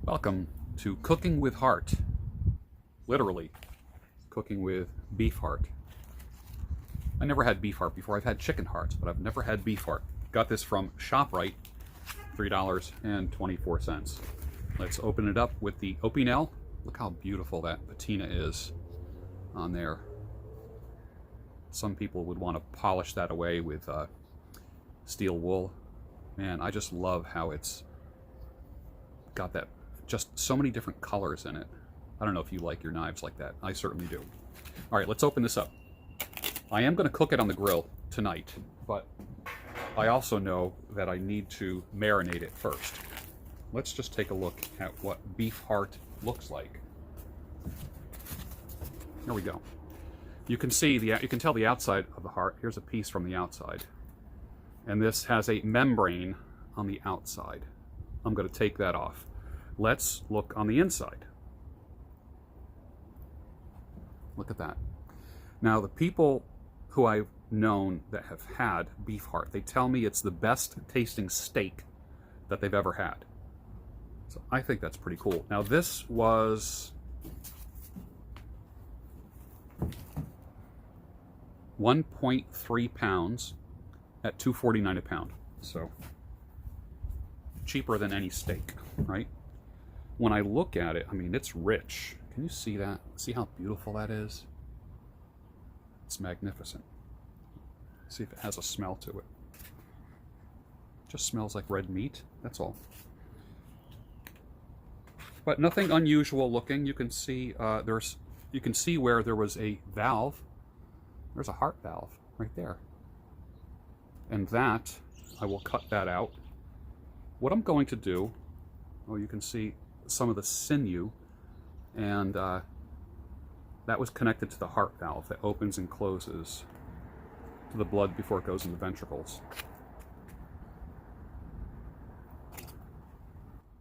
Welcome to Cooking with Heart. Literally, cooking with beef heart. I never had beef heart before. I've had chicken hearts, but I've never had beef heart. Got this from ShopRite, $3.24. Let's open it up with the Opinel. Look how beautiful that patina is on there. Some people would want to polish that away with steel wool. Man, I just love how it's got that, just so many different colors in it. I don't know if you like your knives like that. I certainly do. All right, let's open this up. I am going to cook it on the grill tonight, but I also know that I need to marinate it first. Let's just take a look at what beef heart looks like. Here we go. You can see you can tell the outside of the heart. Here's a piece from the outside. And this has a membrane on the outside. I'm going to take that off. Let's look on the inside. Look at that. Now, the people who I've known that have had beef heart, they tell me it's the best tasting steak that they've ever had. So I think that's pretty cool. Now, this was 1.3 pounds at $2.49 a pound. So cheaper than any steak, right? When I look at it, I mean, it's rich. Can you see that? See how beautiful that is? It's magnificent. See if it has a smell to it. Just smells like red meat, that's all. But nothing unusual looking. You can see you can see where there was a valve. There's a heart valve right there. And that, I will cut that out. What I'm going to do, oh, you can see some of the sinew, and that was connected to the heart valve that opens and closes to the blood before it goes in the ventricles.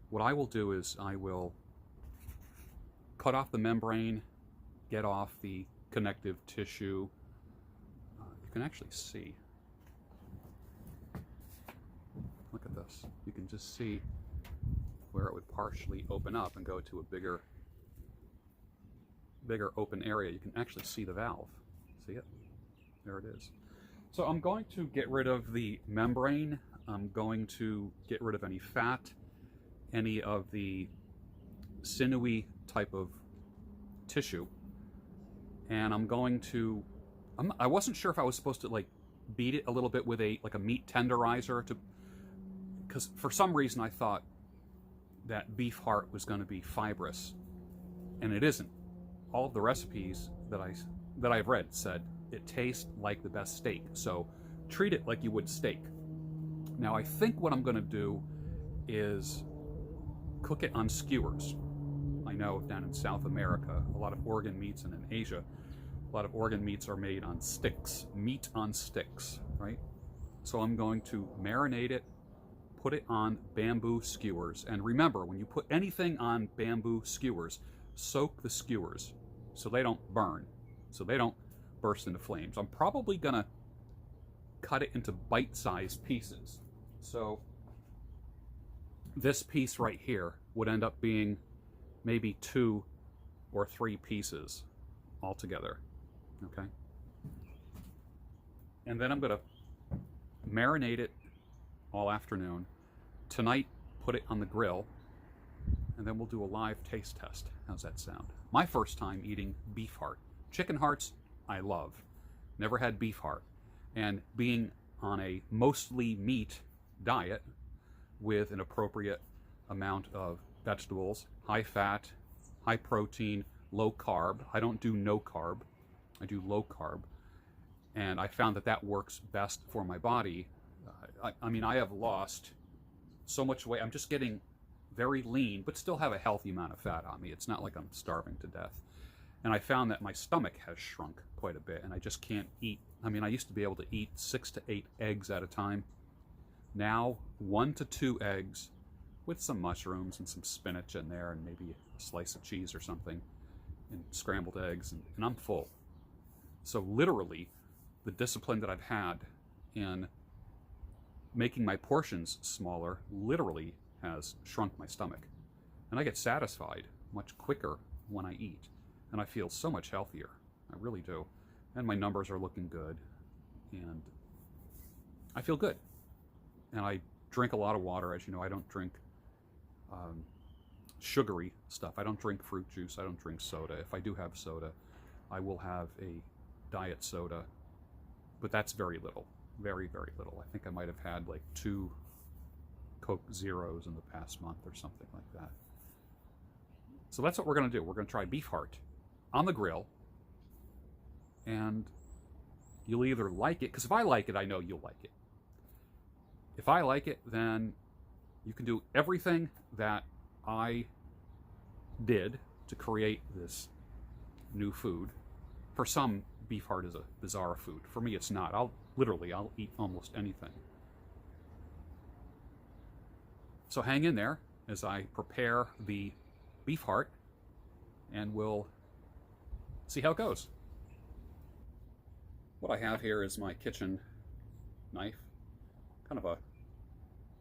What I will do is I will cut off the membrane, get off the connective tissue. You can actually see. Look at this. You can just see where it would partially open up and go to a bigger open area. You can actually see the valve. See it? There it is. So I'm going to get rid of the membrane. I'm going to get rid of any fat, any of the sinewy type of tissue. And I'm going to, I wasn't sure if I was supposed to like beat it a little bit with a meat tenderizer, because for some reason I thought that beef heart was going to be fibrous, and it isn't. All of the recipes that I've read said it tastes like the best steak, so treat it like you would steak. Now I think what I'm going to do is cook it on skewers. I know down in South America, a lot of organ meats, and in Asia, a lot of organ meats are made on sticks, meat on sticks, right? So I'm going to marinate it, put it on bamboo skewers. And remember, when you put anything on bamboo skewers, soak the skewers so they don't burn, so they don't burst into flames. I'm probably gonna cut it into bite-sized pieces. So this piece right here would end up being maybe 2 or 3 pieces altogether, okay? And then I'm gonna marinate it all afternoon. Tonight, put it on the grill, and then we'll do a live taste test. How's that sound? My first time eating beef heart. Chicken hearts, I love. Never had beef heart. And being on a mostly meat diet with an appropriate amount of vegetables, high fat, high protein, low carb. I don't do no carb, I do low carb. And I found that that works best for my body. I mean, I have lost so much weight. I'm just getting very lean, but still have a healthy amount of fat on me. It's not like I'm starving to death. And I found that my stomach has shrunk quite a bit, and I just can't eat. I mean, I used to be able to eat 6 to 8 eggs at a time. Now, 1 to 2 eggs with some mushrooms and some spinach in there, and maybe a slice of cheese or something, and scrambled eggs, and I'm full. So literally, the discipline that I've had in making my portions smaller literally has shrunk my stomach. And I get satisfied much quicker when I eat. And I feel so much healthier. I really do. And my numbers are looking good. And I feel good. And I drink a lot of water. As you know, I don't drink sugary stuff. I don't drink fruit juice. I don't drink soda. If I do have soda, I will have a diet soda. But that's very little. Very, very little. I think I might have had like 2 Coke Zeros in the past month or something like that. So that's what we're going to do. We're going to try beef heart on the grill. And you'll either like it, because if I like it, I know you'll like it. If I like it, then you can do everything that I did to create this new food. For some, beef heart is a bizarre food. For me, it's not. I'll eat almost anything. So hang in there as I prepare the beef heart, and we'll see how it goes. What I have here is my kitchen knife.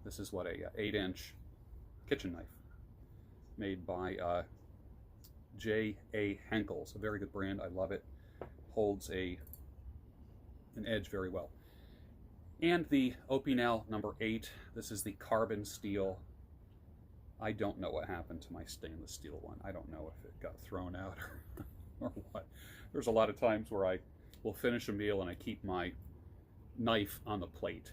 This is what, a 8-inch kitchen knife made by J.A. Henkel's, a very good brand. I love it. Holds an edge very well. And the Opinel number 8. This is the carbon steel. I don't know what happened to my stainless steel one. I don't know if it got thrown out or what. There's a lot of times where I will finish a meal and I keep my knife on the plate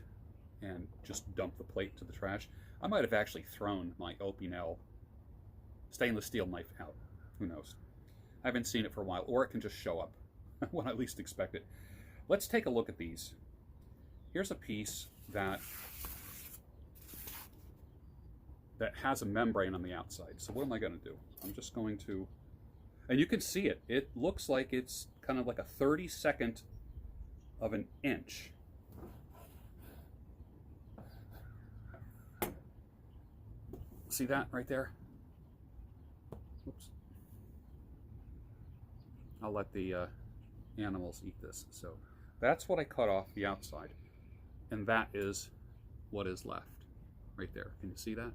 and just dump the plate to the trash. I might have actually thrown my Opinel stainless steel knife out. Who knows? I haven't seen it for a while, or it can just show up when I least expect it. Let's take a look at these. Here's a piece that has a membrane on the outside. So what am I going to do? I'm just going to, and you can see it. It looks like it's kind of like a 32nd of an inch. See that right there? Oops. I'll let the animals eat this. So that's what I cut off the outside. And that is what is left right there. Can you see that?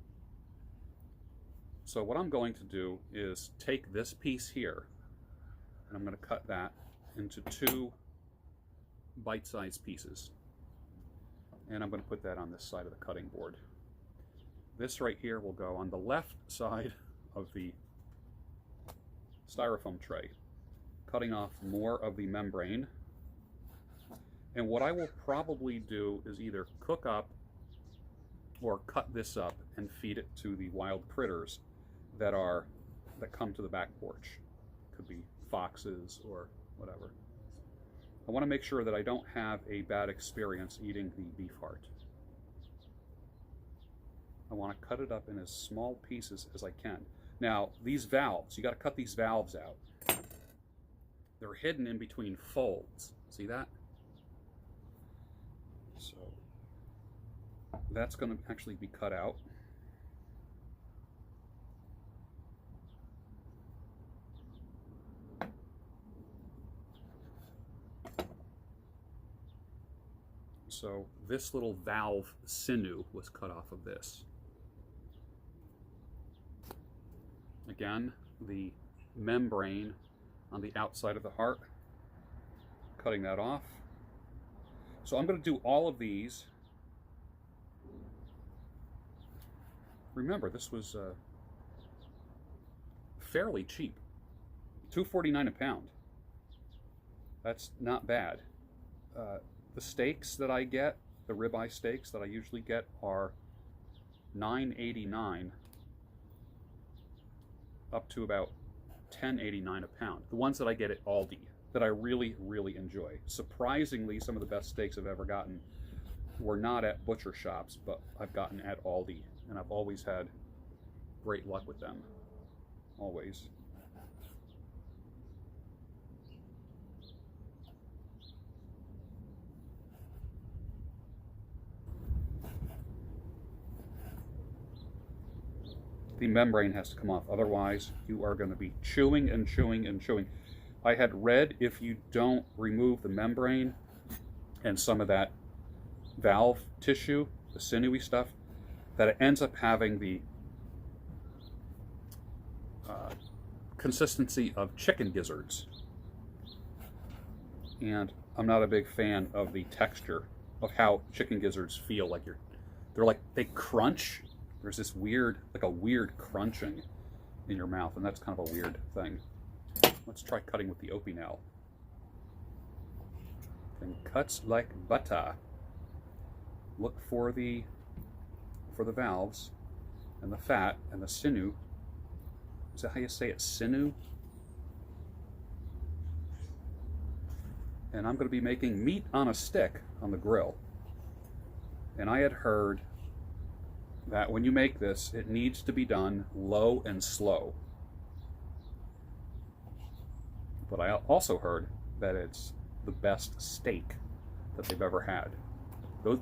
So what I'm going to do is take this piece here, and I'm going to cut that into 2 bite-sized pieces. And I'm going to put that on this side of the cutting board. This right here will go on the left side of the styrofoam tray, cutting off more of the membrane. And what I will probably do is either cook up or cut this up and feed it to the wild critters that come to the back porch. Could be foxes or whatever. I want to make sure that I don't have a bad experience eating the beef heart. I want to cut it up in as small pieces as I can. Now, these valves, you got to cut these valves out. They're hidden in between folds. See that? So that's going to actually be cut out. So this little valve sinew was cut off of this. Again, the membrane on the outside of the heart, cutting that off. So I'm going to do all of these. Remember, this was fairly cheap. $2.49 a pound. That's not bad. The steaks that I get, the ribeye steaks that I usually get, are $9.89 up to about $10.89 a pound. The ones that I get at Aldi that I really, really enjoy. Surprisingly, some of the best steaks I've ever gotten were not at butcher shops, but I've gotten at Aldi, and I've always had great luck with them. Always. The membrane has to come off, otherwise you are going to be chewing and chewing and chewing. I had read if you don't remove the membrane and some of that valve tissue, the sinewy stuff, that it ends up having the consistency of chicken gizzards. And I'm not a big fan of the texture of how chicken gizzards feel. Like they crunch. There's this weird, like a weird crunching in your mouth, and that's kind of a weird thing. Let's try cutting with the Opie now. And cuts like butter. Look for the valves and the fat and the sinew. Is that how you say it? Sinew? And I'm going to be making meat on a stick on the grill. And I had heard that when you make this, it needs to be done low and slow. But I also heard that it's the best steak that they've ever had.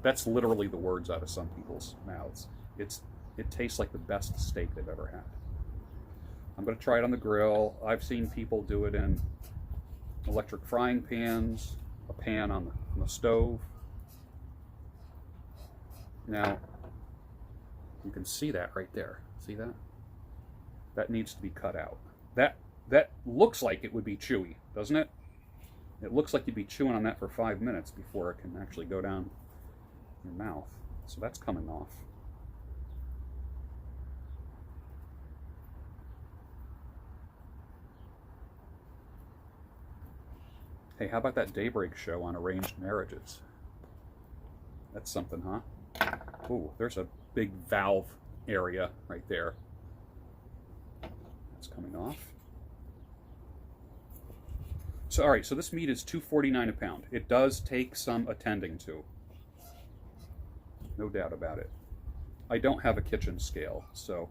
That's literally the words out of some people's mouths. It tastes like the best steak they've ever had. I'm going to try it on the grill. I've seen people do it in electric frying pans, a pan on the stove. Now, you can see that right there. See that? That needs to be cut out. That looks like it would be chewy, doesn't it? It looks like you'd be chewing on that for 5 minutes before it can actually go down your mouth. So that's coming off. Hey, how about that Daybreak show on arranged marriages? That's something, huh? Ooh, there's a big valve area right there. That's coming off. So, all right, so this meat is $2.49 a pound. It does take some attending to. No doubt about it. I don't have a kitchen scale, so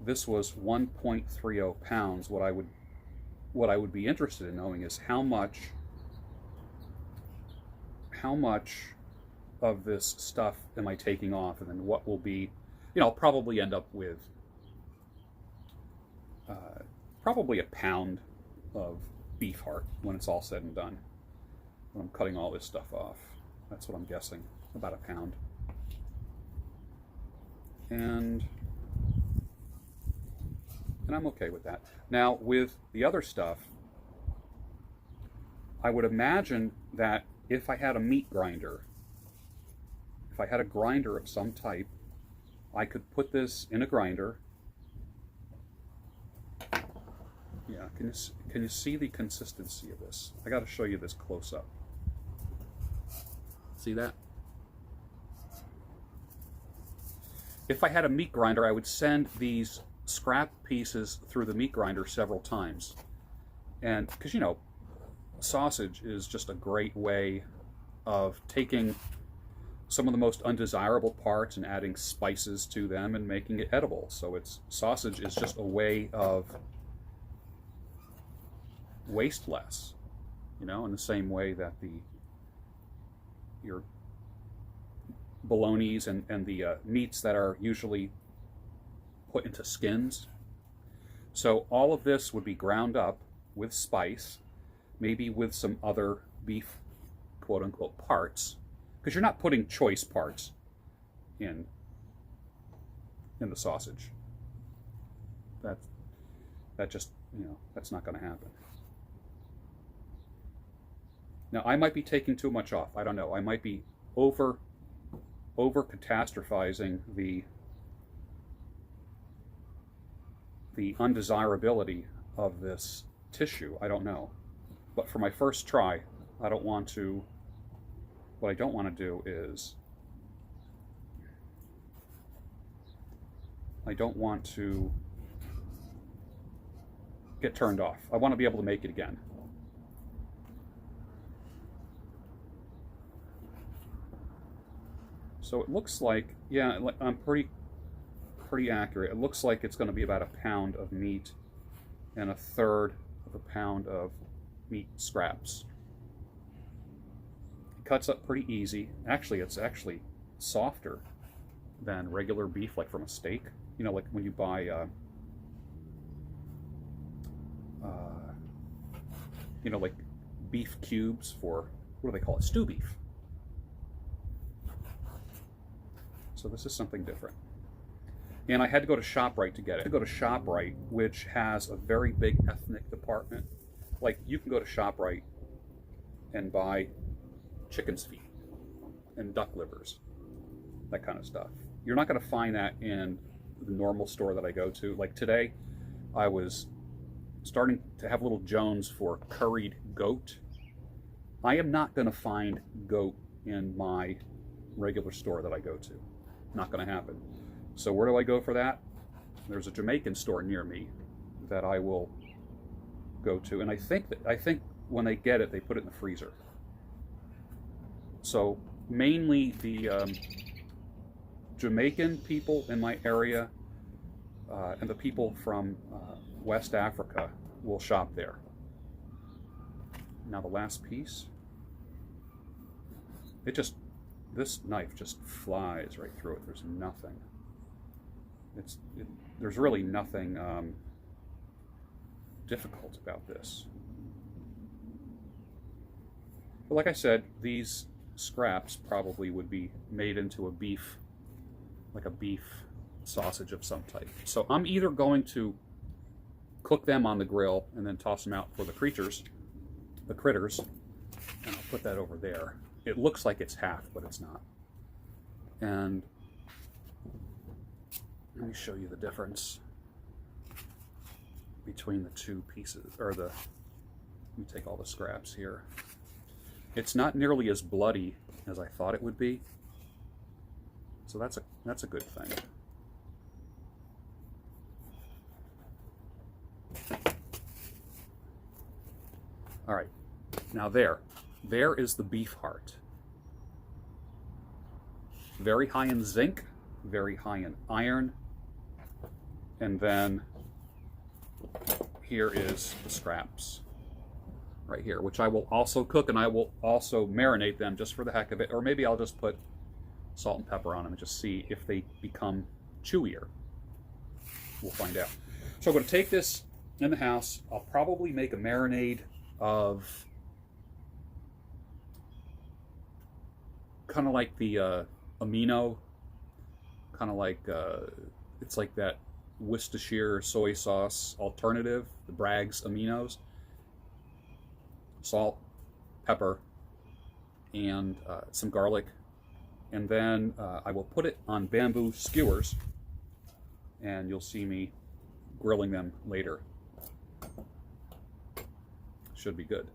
this was 1.30 pounds. What I would be interested in knowing is how much of this stuff am I taking off, and then what will be, I'll probably end up with probably a pound of beef heart when it's all said and done, when I'm cutting all this stuff off. That's what I'm guessing, about a pound. And I'm okay with that. Now, with the other stuff, I would imagine that if I had a meat grinder, if I had a grinder of some type, I could put this in a grinder. Yeah, can you see the consistency of this? I got to show you this close up. See that? If I had a meat grinder, I would send these scrap pieces through the meat grinder several times. And because, sausage is just a great way of taking some of the most undesirable parts and adding spices to them and making it edible. So sausage is just a way of waste less, in the same way that your bolognas and the meats that are usually put into skins. So all of this would be ground up with spice, maybe with some other beef, quote unquote, parts, because you're not putting choice parts in the sausage. That just, that's not going to happen. Now, I might be taking too much off. I don't know. I might be over catastrophizing the undesirability of this tissue. I don't know. But for my first try, what I don't want to do is I don't want to get turned off. I want to be able to make it again. So it looks like, yeah, I'm pretty accurate. It looks like it's going to be about a pound of meat and a third of a pound of meat scraps. It cuts up pretty easy. Actually, it's actually softer than regular beef, like from a steak. Like when you buy, like beef cubes for, what do they call it? Stew beef. So this is something different. And I had to go to ShopRite to get it. I had to go to ShopRite, which has a very big ethnic department. Like, you can go to ShopRite and buy chicken's feet and duck livers, that kind of stuff. You're not going to find that in the normal store that I go to. Like today, I was starting to have little Jones for curried goat. I am not going to find goat in my regular store that I go to. Not going to happen. So where do I go for that? There's a Jamaican store near me that I will go to, and I think when they get it, they put it in the freezer. So mainly the Jamaican people in my area and the people from West Africa will shop there. Now the last piece, this knife just flies right through it. There's nothing. There's really nothing difficult about this. But like I said, these scraps probably would be made into a beef, like a beef sausage of some type. So I'm either going to cook them on the grill and then toss them out for the critters, and I'll put that over there. It looks like it's half, but it's not. And let me show you the difference between the two pieces, or let me take all the scraps here. It's not nearly as bloody as I thought it would be. So that's a good thing. All right, now there is the beef heart. Very high in zinc, very high in iron, and then here is the scraps right here, which I will also cook, and I will also marinate them just for the heck of it, or maybe I'll just put salt and pepper on them and just see if they become chewier. We'll find out. So I'm going to take this in the house. I'll probably make a marinade of kind of like the amino, kind of like it's like that Worcestershire soy sauce alternative, the Bragg's aminos. Salt, pepper, and some garlic, and then I will put it on bamboo skewers, and you'll see me grilling them later. Should be good.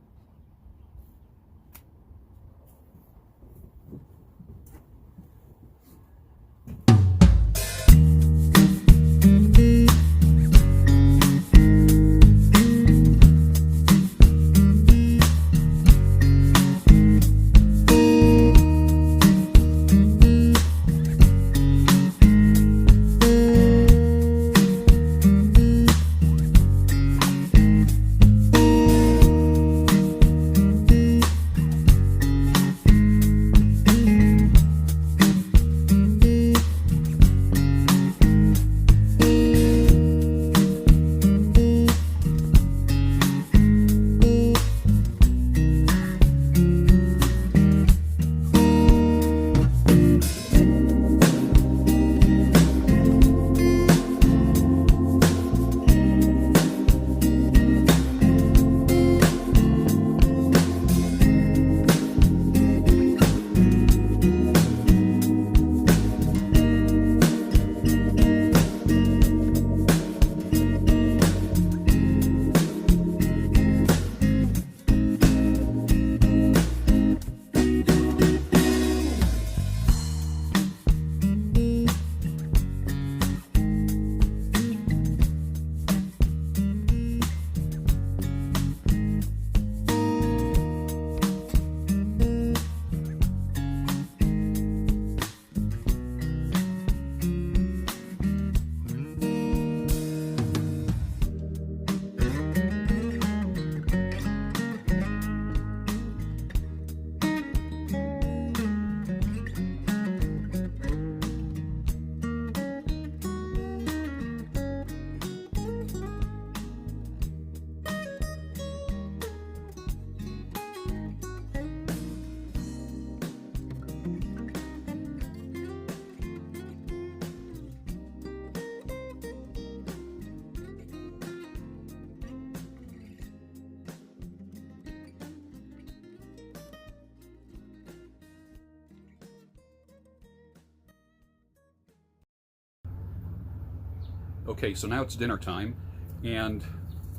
Okay, so now it's dinner time, and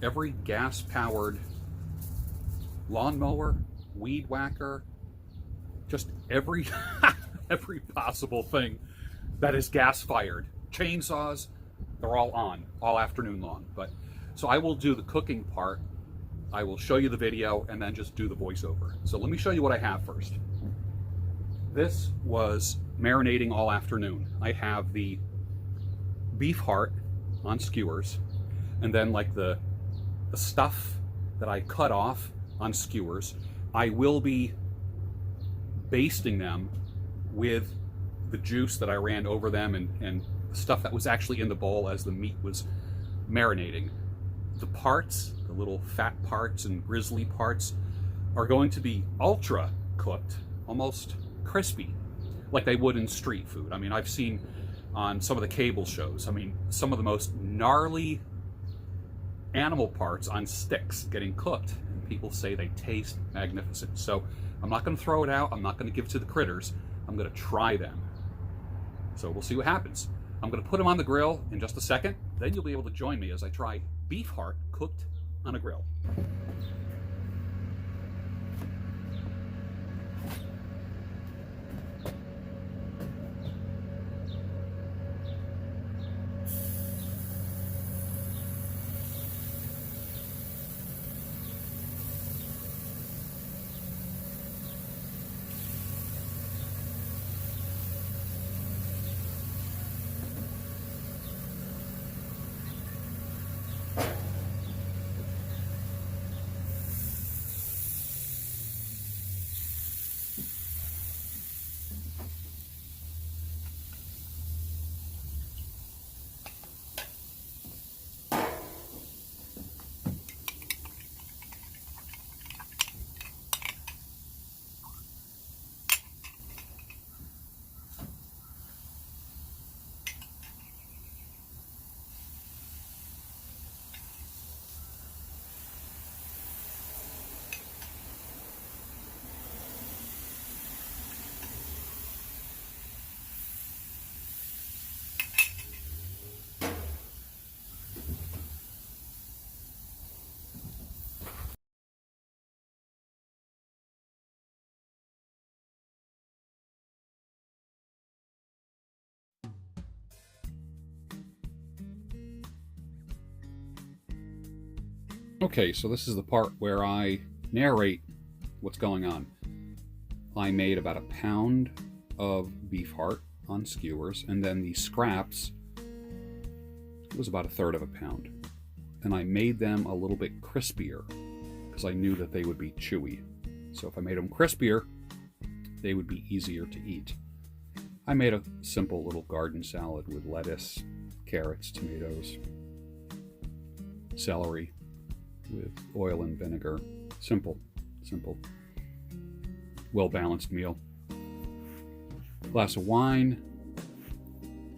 every gas-powered lawnmower, weed whacker, just every every possible thing that is gas-fired, chainsaws, they're all on all afternoon long. But so I will do the cooking part. I will show you the video and then just do the voiceover. So let me show you what I have first. This was marinating all afternoon. I have the beef heart on skewers, and then like the stuff that I cut off on skewers. I will be basting them with the juice that I ran over them and stuff that was actually in the bowl as the meat was marinating. The parts, the little fat parts and grizzly parts, are going to be ultra cooked, almost crispy, like they would in street food. I mean, I've seen on some of the cable shows, I mean, some of the most gnarly animal parts on sticks getting cooked, and people say they taste magnificent. So I'm not going to throw it out. I'm not going to give it to the critters. I'm going to try them. So we'll see what happens. I'm going to put them on the grill in just a second. Then you'll be able to join me as I try beef heart cooked on a grill. Okay, so this is the part where I narrate what's going on. I made about a pound of beef heart on skewers, and then the scraps was about a third of a pound. And I made them a little bit crispier because I knew that they would be chewy. So if I made them crispier, they would be easier to eat. I made a simple little garden salad with lettuce, carrots, tomatoes, celery, with oil and vinegar. Simple, well-balanced meal. Glass of wine,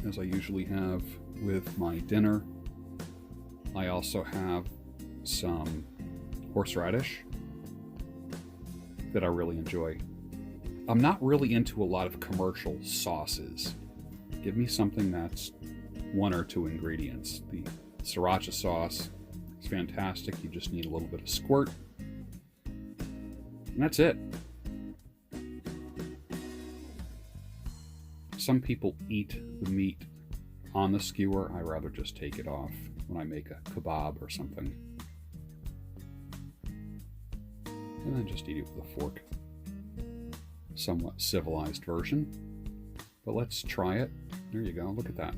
as I usually have with my dinner. I also have some horseradish that I really enjoy. I'm not really into a lot of commercial sauces. Give me something that's one or two ingredients. The sriracha sauce, it's fantastic. You just need a little bit of squirt. And that's it. Some people eat the meat on the skewer. I rather just take it off when I make a kebab or something. And then just eat it with a fork. Somewhat civilized version. But let's try it. There you go. Look at that.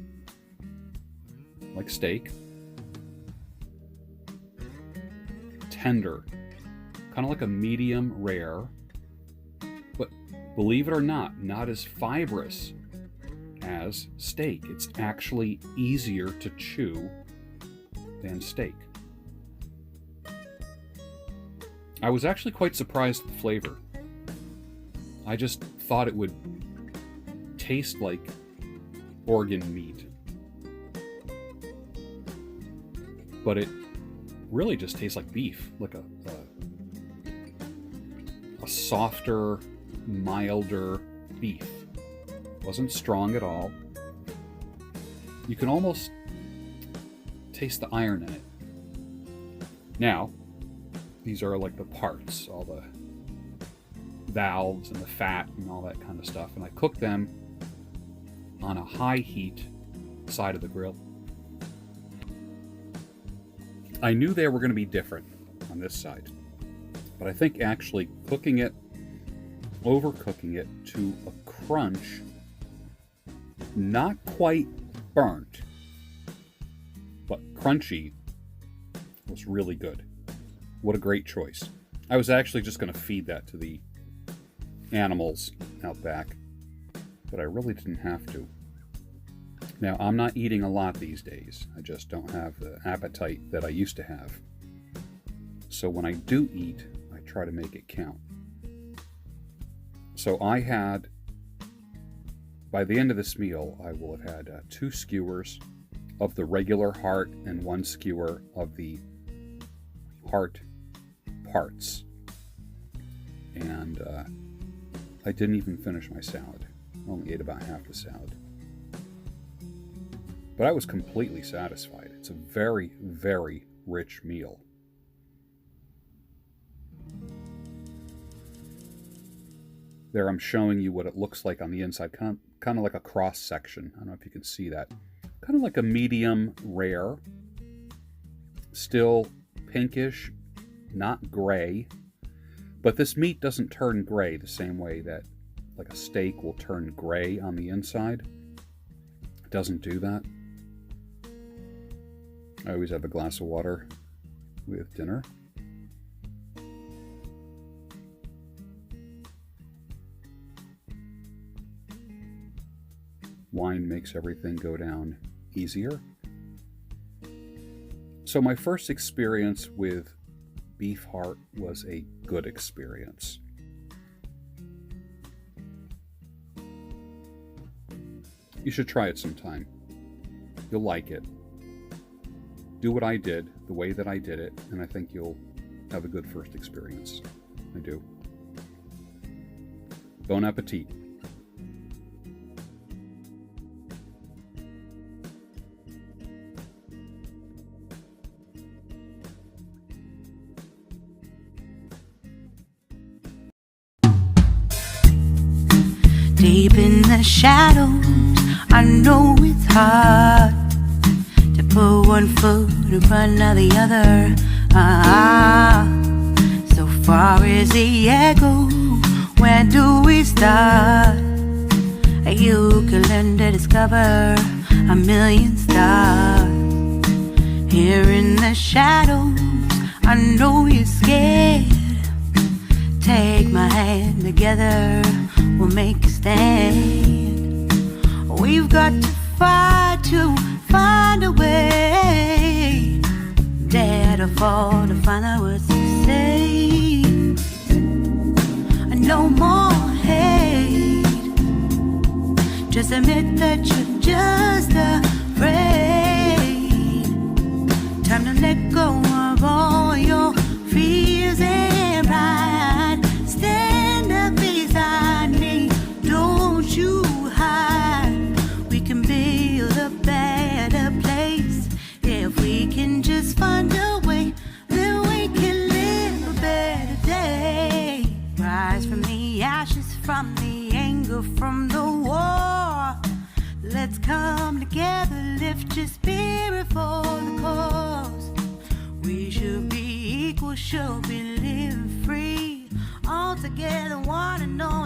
Like steak. Tender, kind of like a medium rare, but believe it or not as fibrous as steak. It's actually easier to chew than steak. I was actually quite surprised at the flavor. I just thought it would taste like organ meat, but it really just tastes like beef, like a softer, milder beef. Wasn't strong at all. You can almost taste the iron in it. Now, these are like the parts, all the valves and the fat and all that kind of stuff. And I cook them on a high heat side of the grill. I knew they were going to be different on this side, but I think actually cooking it, overcooking it to a crunch, not quite burnt, but crunchy, was really good. What a great choice. I was actually just going to feed that to the animals out back, but I really didn't have to. Now, I'm not eating a lot these days. I just don't have the appetite that I used to have. So when I do eat, I try to make it count. So I had, by the end of this meal, I will have had 2 skewers of the regular heart and 1 skewer of the heart parts. And I didn't even finish my salad. I only ate about half the salad. But I was completely satisfied. It's a very, very rich meal. There I'm showing you what it looks like on the inside, kind of like a cross section. I don't know if you can see that. Kind of like a medium rare. Still pinkish, not gray. But this meat doesn't turn gray the same way that like a steak will turn gray on the inside. It doesn't do that. I always have a glass of water with dinner. Wine makes everything go down easier. So my first experience with beef heart was a good experience. You should try it sometime. You'll like it. Do what I did, the way that I did it, and I think you'll have a good first experience. I do. Bon appetit. Deep in the shadows, I know it's hard to put one foot in front of the other. So far as the echo, where do we start? You can learn to discover a million stars. Here in the shadows, I know you're scared. Take my hand together, we'll make a stand. We've got to fight to find a way. Dare to fall to find out what to say. No more hate. Just admit that you're just afraid. Time to let go of all your fears and pride. Stand up beside me, don't you hide. We can build a better place. If we can just find a way, then we can live a better day. Rise from the ashes, from the anger, from the war. Let's come together, lift your spirit for the cause. We should be equal, should be living free. All together, one and all.